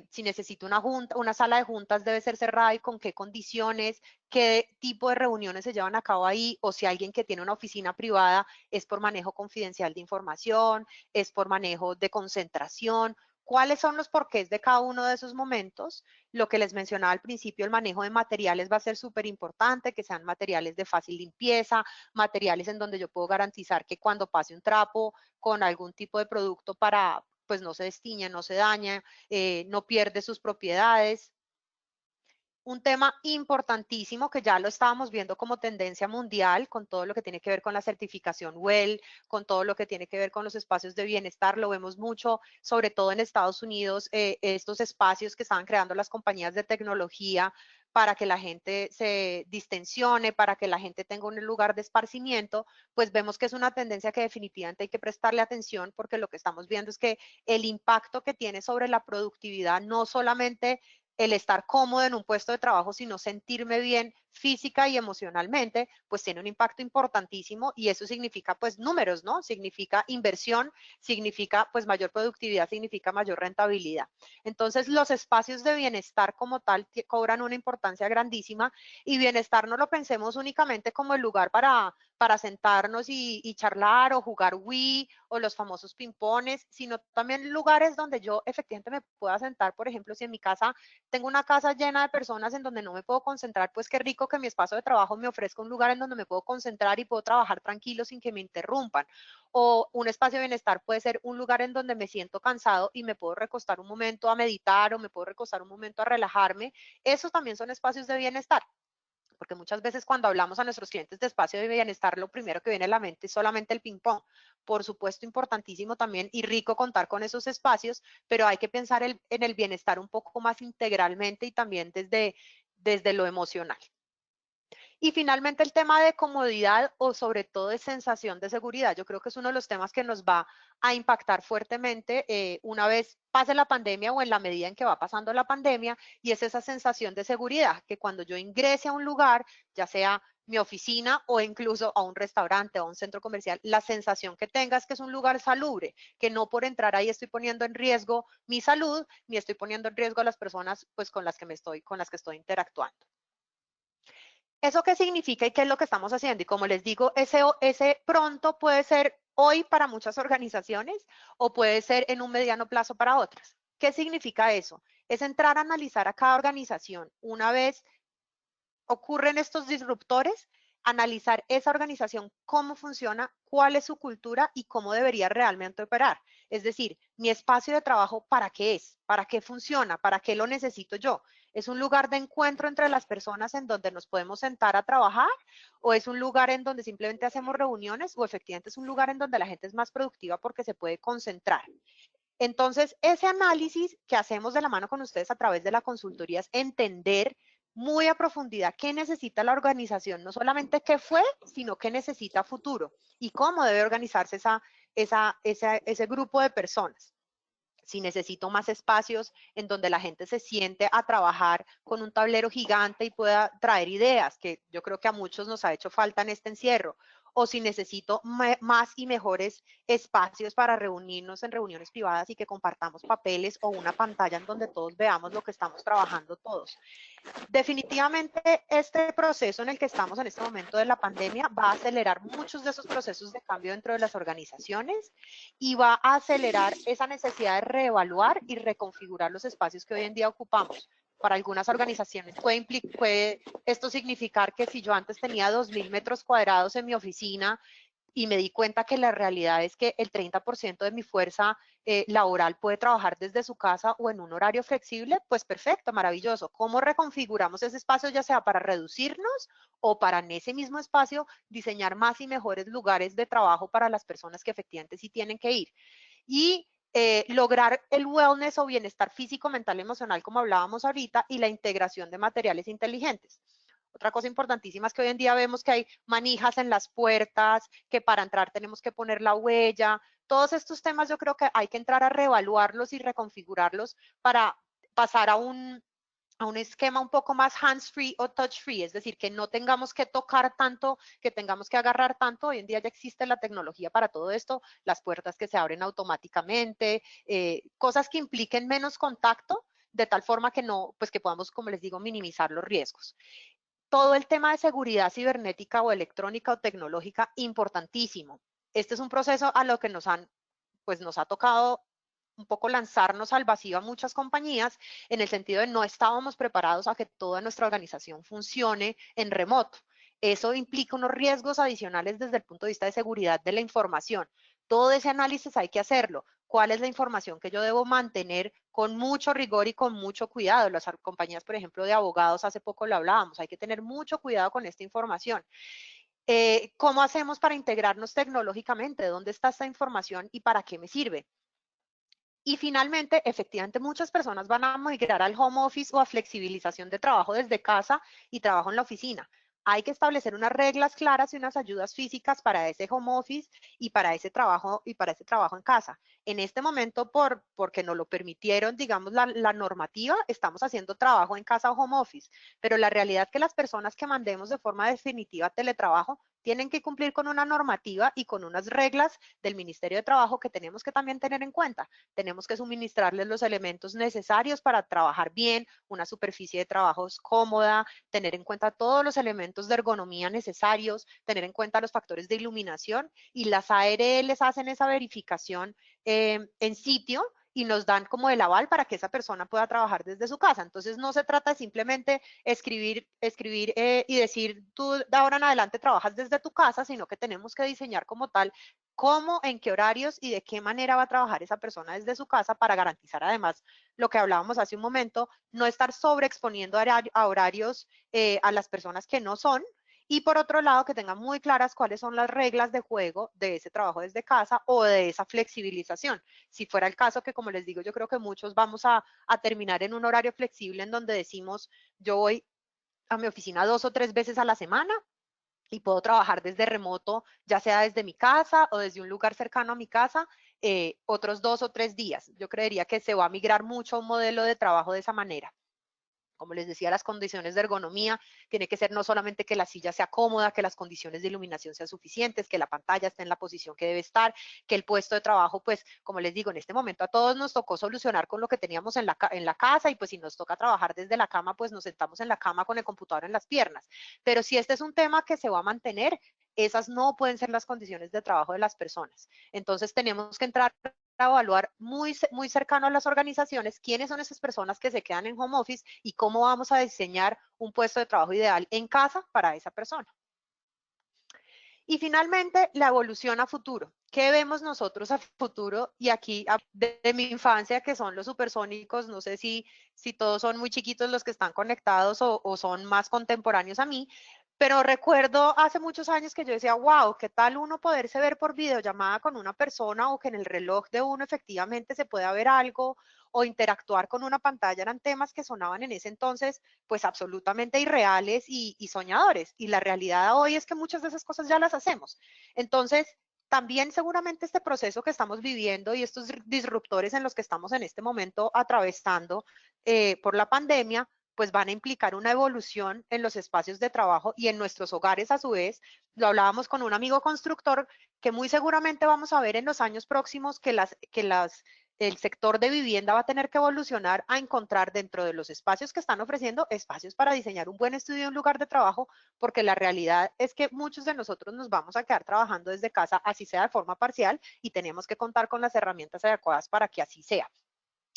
Si necesito una sala de juntas debe ser cerrada y con qué condiciones, qué tipo de reuniones se llevan a cabo ahí, o si alguien que tiene una oficina privada es por manejo confidencial de información, es por manejo de concentración. ¿Cuáles son los porqués de cada uno de esos momentos? Lo que les mencionaba al principio, el manejo de materiales va a ser súper importante, que sean materiales de fácil limpieza, materiales en donde yo puedo garantizar que cuando pase un trapo con algún tipo de producto para, pues no se destiñe, no se daña, no pierde sus propiedades. Un tema importantísimo que ya lo estábamos viendo como tendencia mundial, con todo lo que tiene que ver con la certificación WELL, con todo lo que tiene que ver con los espacios de bienestar, lo vemos mucho, sobre todo en Estados Unidos, estos espacios que estaban creando las compañías de tecnología para que la gente se distensione, para que la gente tenga un lugar de esparcimiento, pues vemos que es una tendencia que definitivamente hay que prestarle atención, porque lo que estamos viendo es que el impacto que tiene sobre la productividad, no solamente el estar cómodo en un puesto de trabajo, sino sentirme bien física y emocionalmente, pues tiene un impacto importantísimo, y eso significa pues números, ¿no? Significa inversión, significa pues mayor productividad, significa mayor rentabilidad. Entonces los espacios de bienestar como tal cobran una importancia grandísima, y bienestar no lo pensemos únicamente como el lugar para sentarnos y charlar o jugar Wii o los famosos ping-pongs, sino también lugares donde yo efectivamente me pueda sentar. Por ejemplo, si en mi casa tengo una casa llena de personas en donde no me puedo concentrar, pues qué rico que mi espacio de trabajo me ofrezca un lugar en donde me puedo concentrar y puedo trabajar tranquilo sin que me interrumpan. O un espacio de bienestar puede ser un lugar en donde me siento cansado y me puedo recostar un momento a meditar, o me puedo recostar un momento a relajarme. Esos también son espacios de bienestar, porque muchas veces cuando hablamos a nuestros clientes de espacio de bienestar, lo primero que viene a la mente es solamente el ping-pong. Por supuesto, importantísimo también y rico contar con esos espacios, pero hay que pensar en el bienestar un poco más integralmente y también desde lo emocional. Y finalmente el tema de comodidad, o sobre todo de sensación de seguridad. Yo creo que es uno de los temas que nos va a impactar fuertemente una vez pase la pandemia, o en la medida en que va pasando la pandemia, y es esa sensación de seguridad, que cuando yo ingrese a un lugar, ya sea mi oficina o incluso a un restaurante o a un centro comercial, la sensación que tenga es que es un lugar salubre, que no por entrar ahí estoy poniendo en riesgo mi salud, ni estoy poniendo en riesgo a las personas pues con las que estoy interactuando. ¿Eso qué significa y qué es lo que estamos haciendo? Y como les digo, ese pronto puede ser hoy para muchas organizaciones, o puede ser en un mediano plazo para otras. ¿Qué significa eso? Es entrar a analizar a cada organización una vez ocurren estos disruptores, analizar esa organización, cómo funciona, cuál es su cultura y cómo debería realmente operar. Es decir, mi espacio de trabajo, ¿para qué es? ¿Para qué funciona? ¿Para qué lo necesito yo? ¿Es un lugar de encuentro entre las personas en donde nos podemos sentar a trabajar? ¿O es un lugar en donde simplemente hacemos reuniones? ¿O efectivamente es un lugar en donde la gente es más productiva porque se puede concentrar? Entonces, ese análisis que hacemos de la mano con ustedes a través de la consultoría es entender muy a profundidad qué necesita la organización, no solamente qué fue, sino qué necesita futuro y cómo debe organizarse ese grupo de personas. Si necesito más espacios en donde la gente se siente a trabajar con un tablero gigante y pueda traer ideas, que yo creo que a muchos nos ha hecho falta en este encierro, o si necesito más y mejores espacios para reunirnos en reuniones privadas y que compartamos papeles o una pantalla en donde todos veamos lo que estamos trabajando todos. Definitivamente este proceso en el que estamos en este momento de la pandemia va a acelerar muchos de esos procesos de cambio dentro de las organizaciones y va a acelerar esa necesidad de reevaluar y reconfigurar los espacios que hoy en día ocupamos. Para algunas organizaciones puede esto significar que si yo antes tenía 2.000 metros cuadrados en mi oficina y me di cuenta que la realidad es que el 30% de mi fuerza laboral puede trabajar desde su casa o en un horario flexible, pues perfecto, maravilloso. ¿Cómo reconfiguramos ese espacio, ya sea para reducirnos o para en ese mismo espacio diseñar más y mejores lugares de trabajo para las personas que efectivamente sí tienen que ir? Y lograr el wellness o bienestar físico, mental, emocional, como hablábamos ahorita, y la integración de materiales inteligentes. Otra cosa importantísima es que hoy en día vemos que hay manijas en las puertas, que para entrar tenemos que poner la huella. Todos estos temas yo creo que hay que entrar a reevaluarlos y reconfigurarlos para pasar a un esquema un poco más hands-free o touch-free, es decir, que no tengamos que tocar tanto, que tengamos que agarrar tanto. Hoy en día ya existe la tecnología para todo esto, las puertas que se abren automáticamente, cosas que impliquen menos contacto, de tal forma que no, pues que podamos, como les digo, minimizar los riesgos. Todo el tema de seguridad cibernética o electrónica o tecnológica, importantísimo. Este es un proceso a lo que pues nos ha tocado un poco lanzarnos al vacío a muchas compañías, en el sentido de no estábamos preparados a que toda nuestra organización funcione en remoto. Eso implica unos riesgos adicionales desde el punto de vista de seguridad de la información. Todo ese análisis hay que hacerlo. ¿Cuál es la información que yo debo mantener con mucho rigor y con mucho cuidado? Las compañías, por ejemplo, de abogados, hace poco lo hablábamos, hay que tener mucho cuidado con esta información. ¿Cómo hacemos para integrarnos tecnológicamente? ¿Dónde está esta información y para qué me sirve? Y finalmente, efectivamente, muchas personas van a migrar al home office o a flexibilización de trabajo desde casa y trabajo en la oficina. Hay que establecer unas reglas claras y unas ayudas físicas para ese home office y para ese trabajo en casa. En este momento, porque nos lo permitieron, digamos, la normativa, estamos haciendo trabajo en casa o home office, pero la realidad es que las personas que mandemos de forma definitiva teletrabajo tienen que cumplir con una normativa y con unas reglas del Ministerio de Trabajo que tenemos que también tener en cuenta. Tenemos que suministrarles los elementos necesarios para trabajar bien, una superficie de trabajos cómoda, tener en cuenta todos los elementos de ergonomía necesarios, tener en cuenta los factores de iluminación, y las ARLs hacen esa verificación en sitio y nos dan como el aval para que esa persona pueda trabajar desde su casa. Entonces no se trata de simplemente escribir y decir tú de ahora en adelante trabajas desde tu casa, sino que tenemos que diseñar como tal cómo, en qué horarios y de qué manera va a trabajar esa persona desde su casa, para garantizar además lo que hablábamos hace un momento, no estar sobreexponiendo a horarios a las personas que no son. Y por otro lado, que tengan muy claras cuáles son las reglas de juego de ese trabajo desde casa o de esa flexibilización. Si fuera el caso, que como les digo, yo creo que muchos vamos a terminar en un horario flexible en donde decimos, yo voy a mi oficina 2 o 3 veces a la semana y puedo trabajar desde remoto, ya sea desde mi casa o desde un lugar cercano a mi casa, otros 2 o 3 días. Yo creería que se va a migrar mucho a un modelo de trabajo de esa manera. Como les decía, las condiciones de ergonomía, tiene que ser no solamente que la silla sea cómoda, que las condiciones de iluminación sean suficientes, que la pantalla esté en la posición que debe estar, que el puesto de trabajo, pues, como les digo, en este momento a todos nos tocó solucionar con lo que teníamos en la casa, y pues si nos toca trabajar desde la cama, pues nos sentamos en la cama con el computador en las piernas. Pero si este es un tema que se va a mantener, esas no pueden ser las condiciones de trabajo de las personas. Entonces tenemos que entrar a evaluar muy cercano a las organizaciones quiénes son esas personas que se quedan en home office y cómo vamos a diseñar un puesto de trabajo ideal en casa para esa persona. Y finalmente, la evolución a futuro. ¿Qué vemos nosotros a futuro? Y aquí, de mi infancia, que son los supersónicos, no sé si todos son muy chiquitos los que están conectados o son más contemporáneos a mí, Pero recuerdo hace muchos años que yo decía, wow, ¿qué tal uno poderse ver por videollamada con una persona o que en el reloj de uno efectivamente se pueda ver algo o interactuar con una pantalla? Eran temas que sonaban en ese entonces pues absolutamente irreales y soñadores. Y la realidad hoy es que muchas de esas cosas ya las hacemos. Entonces, también seguramente este proceso que estamos viviendo y estos disruptores en los que estamos en este momento atravesando por la pandemia, pues van a implicar una evolución en los espacios de trabajo y en nuestros hogares a su vez. Lo hablábamos con un amigo constructor que muy seguramente vamos a ver en los años próximos el sector de vivienda va a tener que evolucionar a encontrar dentro de los espacios que están ofreciendo espacios para diseñar un buen estudio y un lugar de trabajo, porque la realidad es que muchos de nosotros nos vamos a quedar trabajando desde casa, así sea de forma parcial, y tenemos que contar con las herramientas adecuadas para que así sea.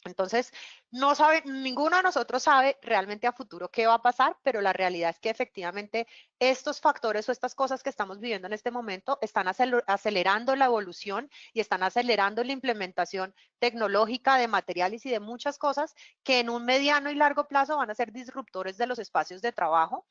Entonces, no sabe, ninguno de nosotros sabe realmente a futuro qué va a pasar, pero la realidad es que efectivamente estos factores o estas cosas que estamos viviendo en este momento están acelerando la evolución y están acelerando la implementación tecnológica de materiales y de muchas cosas que en un mediano y largo plazo van a ser disruptores de los espacios de trabajo.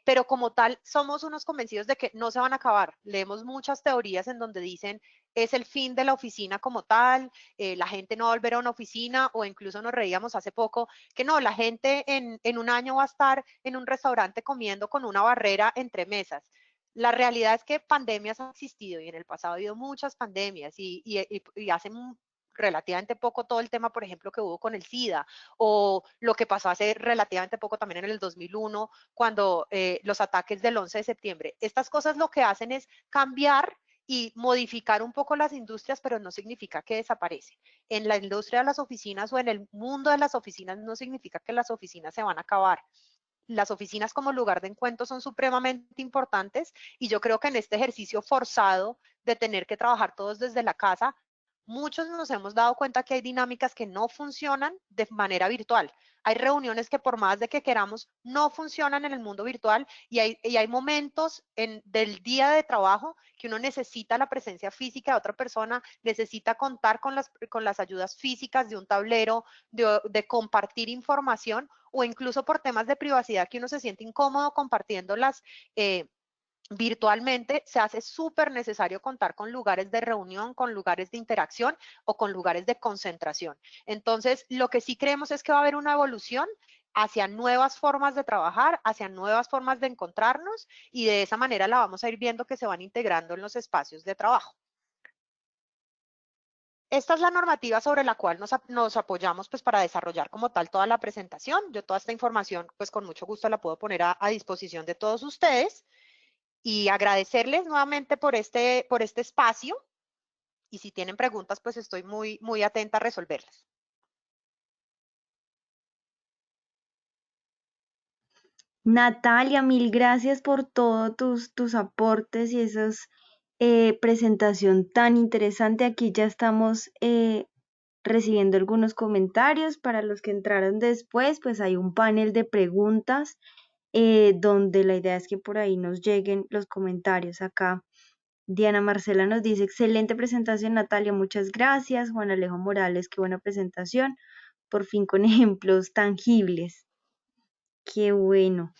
Pero como tal, somos unos convencidos de que no se van a acabar. Leemos muchas teorías en donde dicen es el fin de la oficina como tal, la gente no va a volver a una oficina, o incluso nos reíamos hace poco que no, la gente en un año va a estar en un restaurante comiendo con una barrera entre mesas. La realidad es que pandemias han existido y en el pasado ha habido muchas pandemias y hace relativamente poco todo el tema, por ejemplo, que hubo con el SIDA o lo que pasó hace relativamente poco también en el 2001 cuando los ataques del 11 de septiembre. Estas cosas lo que hacen es cambiar y modificar un poco las industrias, pero no significa que desaparece. En la industria de las oficinas o en el mundo de las oficinas no significa que las oficinas se van a acabar. Las oficinas como lugar de encuentro son supremamente importantes y yo creo que en este ejercicio forzado de tener que trabajar todos desde la casa, muchos nos hemos dado cuenta que hay dinámicas que no funcionan de manera virtual. Hay reuniones que por más de que queramos no funcionan en el mundo virtual y hay momentos del día de trabajo que uno necesita la presencia física de otra persona, necesita contar con las ayudas físicas de un tablero, de compartir información o incluso por temas de privacidad que uno se siente incómodo compartiéndolas virtualmente, se hace súper necesario contar con lugares de reunión, con lugares de interacción o con lugares de concentración. Entonces, lo que sí creemos es que va a haber una evolución hacia nuevas formas de trabajar, hacia nuevas formas de encontrarnos y de esa manera la vamos a ir viendo que se van integrando en los espacios de trabajo. Esta es la normativa sobre la cual nos apoyamos pues para desarrollar como tal toda la presentación. Yo toda esta información pues con mucho gusto la puedo poner a disposición de todos ustedes y agradecerles nuevamente por este espacio y si tienen preguntas pues estoy muy, muy atenta a resolverlas. Natalia, mil gracias por todos tus aportes y esa presentación tan interesante. Aquí ya estamos recibiendo algunos comentarios. Para los que entraron después, pues hay un panel de preguntas donde la idea es que por ahí nos lleguen los comentarios acá. Diana Marcela nos dice, excelente presentación, Natalia, muchas gracias. Juan Alejo Morales, qué buena presentación. Por fin con ejemplos tangibles. Qué bueno.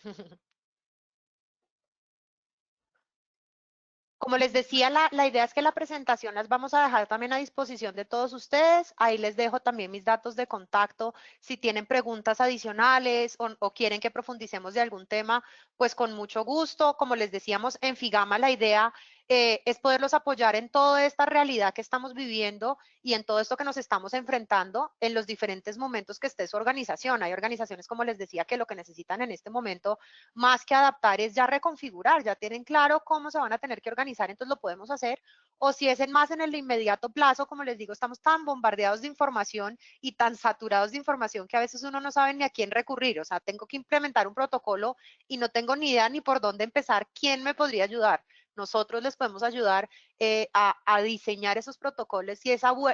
Como les decía, la idea es que la presentación las vamos a dejar también a disposición de todos ustedes. Ahí les dejo también mis datos de contacto. Si tienen preguntas adicionales o quieren que profundicemos de algún tema, pues con mucho gusto. Como les decíamos, en Figama la idea es poderlos apoyar en toda esta realidad que estamos viviendo y en todo esto que nos estamos enfrentando en los diferentes momentos que esté su organización. Hay organizaciones, como les decía, que lo que necesitan en este momento más que adaptar es ya reconfigurar, ya tienen claro cómo se van a tener que organizar, entonces lo podemos hacer. O si es más en el inmediato plazo, como les digo, estamos tan bombardeados de información y tan saturados de información que a veces uno no sabe ni a quién recurrir. O sea, tengo que implementar un protocolo y no tengo ni idea ni por dónde empezar. ¿Quién me podría ayudar? Nosotros les podemos ayudar a diseñar esos protocolos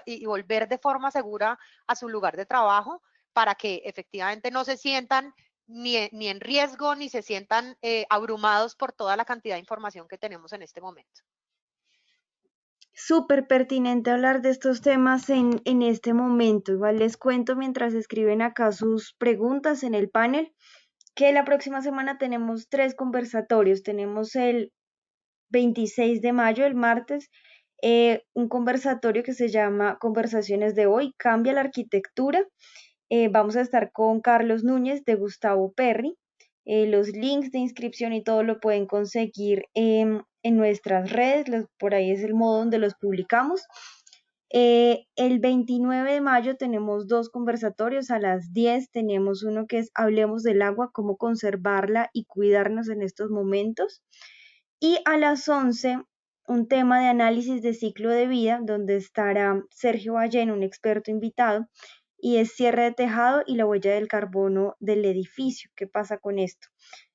y volver de forma segura a su lugar de trabajo para que efectivamente no se sientan ni en riesgo, ni se sientan abrumados por toda la cantidad de información que tenemos en este momento. Súper pertinente hablar de estos temas en este momento. Igual les cuento mientras escriben acá sus preguntas en el panel. que la próxima semana tenemos 3 conversatorios. Tenemos el 26 de mayo, el martes, un conversatorio que se llama Conversaciones de hoy, cambia la arquitectura. Vamos a estar con Carlos Núñez de Gustavo Perry. Los links de inscripción y todo lo pueden conseguir en nuestras redes, por ahí es el modo donde los publicamos. El 29 de mayo tenemos 2 conversatorios, a las 10 tenemos uno que es Hablemos del agua, cómo conservarla y cuidarnos en estos momentos. Y a las 11 un tema de análisis de ciclo de vida, donde estará Sergio Ballén, un experto invitado, y es cierre de tejado y la huella del carbono del edificio. ¿Qué pasa con esto?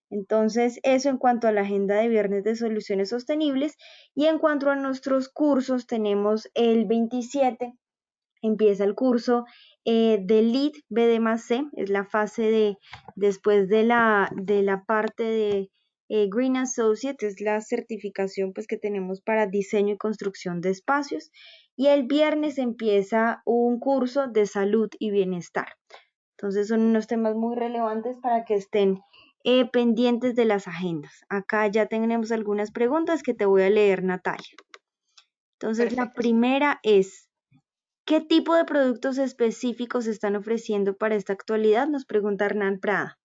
Entonces, eso en cuanto a la agenda de viernes de soluciones sostenibles. Y en cuanto a nuestros cursos, tenemos el 27, empieza el curso de Lead BD+C, es la fase después de la parte de Green Associate, es la certificación pues que tenemos para diseño y construcción de espacios. Y el viernes empieza un curso de salud y bienestar. Entonces son unos temas muy relevantes para que estén pendientes de las agendas. Acá ya tenemos algunas preguntas que te voy a leer, Natalia. Entonces la Perfecto. primera es, ¿qué tipo de productos específicos se están ofreciendo para esta actualidad? Nos pregunta Hernán Prada.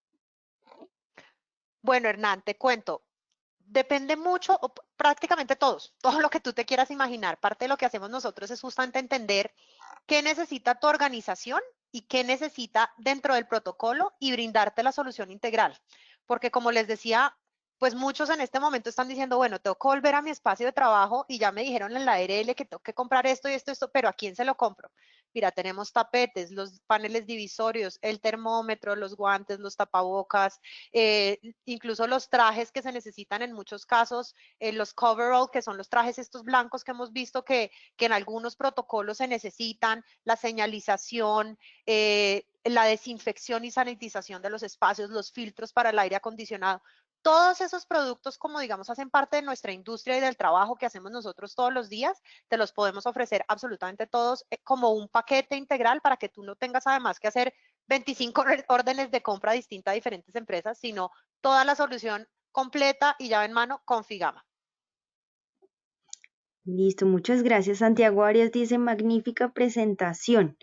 Bueno, Hernán, te cuento. Depende mucho, prácticamente todos, todo lo que tú te quieras imaginar. Parte de lo que hacemos nosotros es justamente entender qué necesita tu organización y qué necesita dentro del protocolo y brindarte la solución integral. Porque como les decía, pues muchos en este momento están diciendo, bueno, tengo que volver a mi espacio de trabajo y ya me dijeron en la ARL que tengo que comprar esto y esto, pero ¿a quién se lo compro? Mira, tenemos tapetes, los paneles divisorios, el termómetro, los guantes, los tapabocas, incluso los trajes que se necesitan en muchos casos, los coverall, que son los trajes estos blancos que hemos visto que en algunos protocolos se necesitan, la señalización, la desinfección y sanitización de los espacios, los filtros para el aire acondicionado. Todos esos productos, como digamos, hacen parte de nuestra industria y del trabajo que hacemos nosotros todos los días, te los podemos ofrecer absolutamente todos como un paquete integral para que tú no tengas además que hacer 25 órdenes de compra distintas a diferentes empresas, sino toda la solución completa y llave en mano con Figama. Listo, muchas gracias. Santiago Arias dice, magnífica presentación.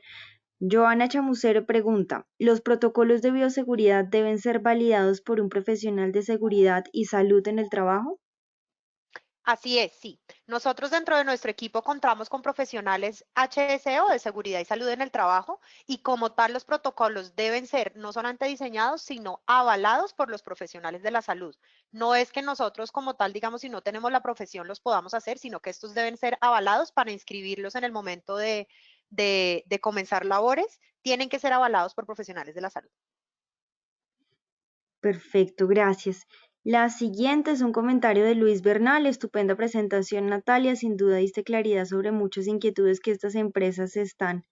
Joana Chamucero pregunta, ¿los protocolos de bioseguridad deben ser validados por un profesional de seguridad y salud en el trabajo? Así es, sí. Nosotros dentro de nuestro equipo contamos con profesionales HSO de seguridad y salud en el trabajo y como tal los protocolos deben ser no solamente diseñados, sino avalados por los profesionales de la salud. No es que nosotros como tal, digamos, si no tenemos la profesión los podamos hacer, sino que estos deben ser avalados para inscribirlos en el momento de comenzar labores. Tienen que ser avalados por profesionales de la salud. Perfecto, gracias. La siguiente es un comentario de Luis Bernal. Estupenda presentación, Natalia. Sin duda diste claridad sobre muchas inquietudes que estas empresas están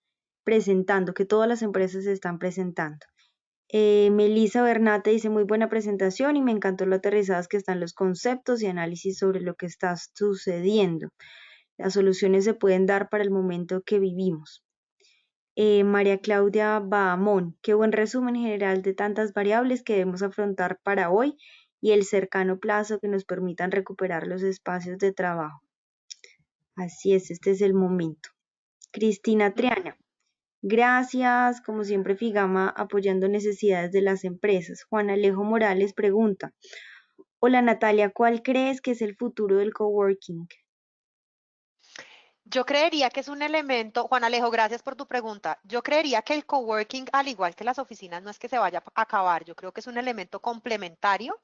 presentando, que todas las empresas se están presentando. Melissa Bernate dice muy buena presentación y me encantó lo aterrizadas que están los conceptos y análisis sobre lo que está sucediendo. Las soluciones se pueden dar para el momento que vivimos. María Claudia Bahamón, qué buen resumen general de tantas variables que debemos afrontar para hoy y el cercano plazo que nos permitan recuperar los espacios de trabajo. Así es, este es el momento. Cristina Triana, gracias, como siempre Figama apoyando necesidades de las empresas. Juan Alejo Morales pregunta, hola Natalia, ¿cuál crees que es el futuro del coworking? Yo creería que es un elemento, Juan Alejo, gracias por tu pregunta. Yo creería que el coworking, al igual que las oficinas, no es que se vaya a acabar. Yo creo que es un elemento complementario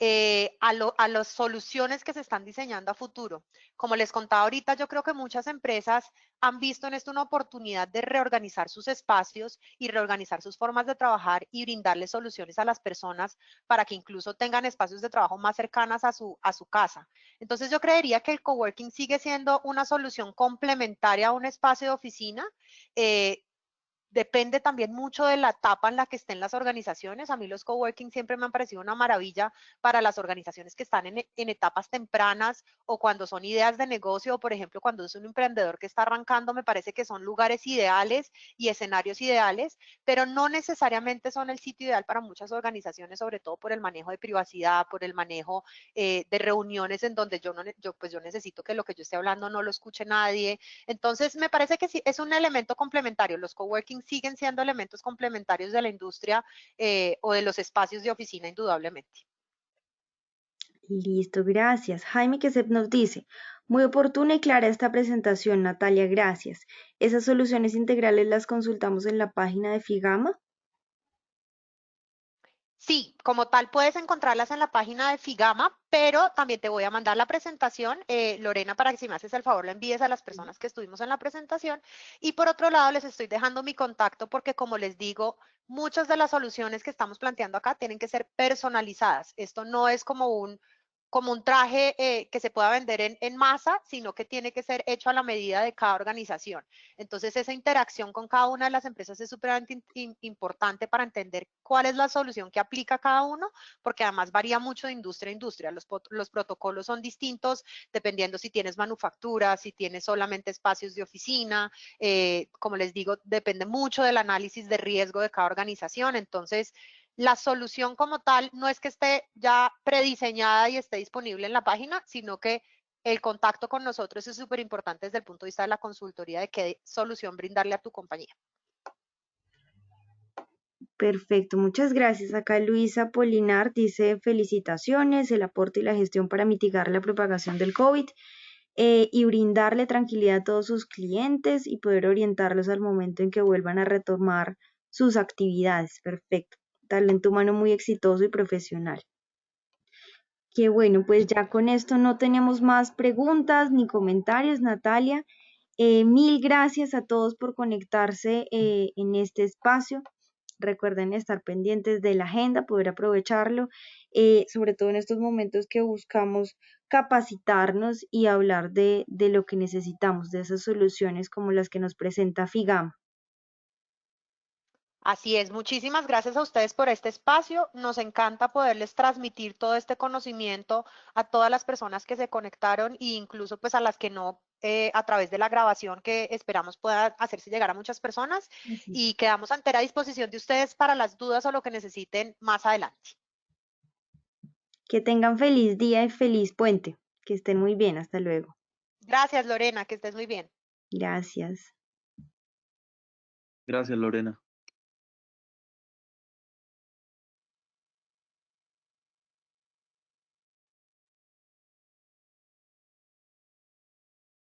a las soluciones que se están diseñando a futuro. Como les contaba ahorita, yo creo que muchas empresas han visto en esto una oportunidad de reorganizar sus espacios y reorganizar sus formas de trabajar y brindarles soluciones a las personas para que incluso tengan espacios de trabajo más cercanas a su casa. Entonces yo creería que el coworking sigue siendo una solución complementaria a un espacio de oficina. eh, depende también mucho de la etapa en la que estén las organizaciones. A mí los coworking siempre me han parecido una maravilla para las organizaciones que están en etapas tempranas o cuando son ideas de negocio, o por ejemplo cuando es un emprendedor que está arrancando, me parece que son lugares ideales y escenarios ideales, pero no necesariamente son el sitio ideal para muchas organizaciones, sobre todo por el manejo de privacidad, por el manejo de reuniones en donde yo necesito que lo que yo esté hablando no lo escuche nadie. Entonces, me parece que sí, es un elemento complementario. Los coworking siguen siendo elementos complementarios de la industria o de los espacios de oficina, indudablemente. Listo, gracias. Jaime Quesep nos dice, muy oportuna y clara esta presentación, Natalia, gracias. ¿Esas soluciones integrales las consultamos en la página de Figama? Sí, como tal puedes encontrarlas en la página de Figama, pero también te voy a mandar la presentación, Lorena, para que si me haces el favor la envíes a las personas que estuvimos en la presentación. Y por otro lado, les estoy dejando mi contacto porque, como les digo, muchas de las soluciones que estamos planteando acá tienen que ser personalizadas. Esto no es como un traje que se pueda vender en masa, sino que tiene que ser hecho a la medida de cada organización. Entonces, esa interacción con cada una de las empresas es súper importante para entender cuál es la solución que aplica cada uno, porque además varía mucho de industria a industria. Los protocolos son distintos dependiendo si tienes manufactura, si tienes solamente espacios de oficina. Como les digo, depende mucho del análisis de riesgo de cada organización. Entonces, la solución como tal no es que esté ya prediseñada y esté disponible en la página, sino que el contacto con nosotros es súper importante desde el punto de vista de la consultoría de qué solución brindarle a tu compañía. Perfecto, muchas gracias. Acá Luisa Polinar dice felicitaciones, el aporte y la gestión para mitigar la propagación del COVID y brindarle tranquilidad a todos sus clientes y poder orientarlos al momento en que vuelvan a retomar sus actividades. Perfecto. Talento humano muy exitoso y profesional. Qué bueno, pues ya con esto no tenemos más preguntas ni comentarios, Natalia. Mil gracias a todos por conectarse en este espacio. Recuerden estar pendientes de la agenda, poder aprovecharlo, sobre todo en estos momentos que buscamos capacitarnos y hablar de lo que necesitamos, de esas soluciones como las que nos presenta FIGAM. Así es, muchísimas gracias a ustedes por este espacio. Nos encanta poderles transmitir todo este conocimiento a todas las personas que se conectaron e incluso pues a las que no, a través de la grabación que esperamos pueda hacerse llegar a muchas personas, Así es. y quedamos a entera disposición de ustedes para las dudas o lo que necesiten más adelante. Que tengan feliz día y feliz puente. Que estén muy bien. Hasta luego. Gracias, Lorena, que estés muy bien. Gracias. Gracias, Lorena.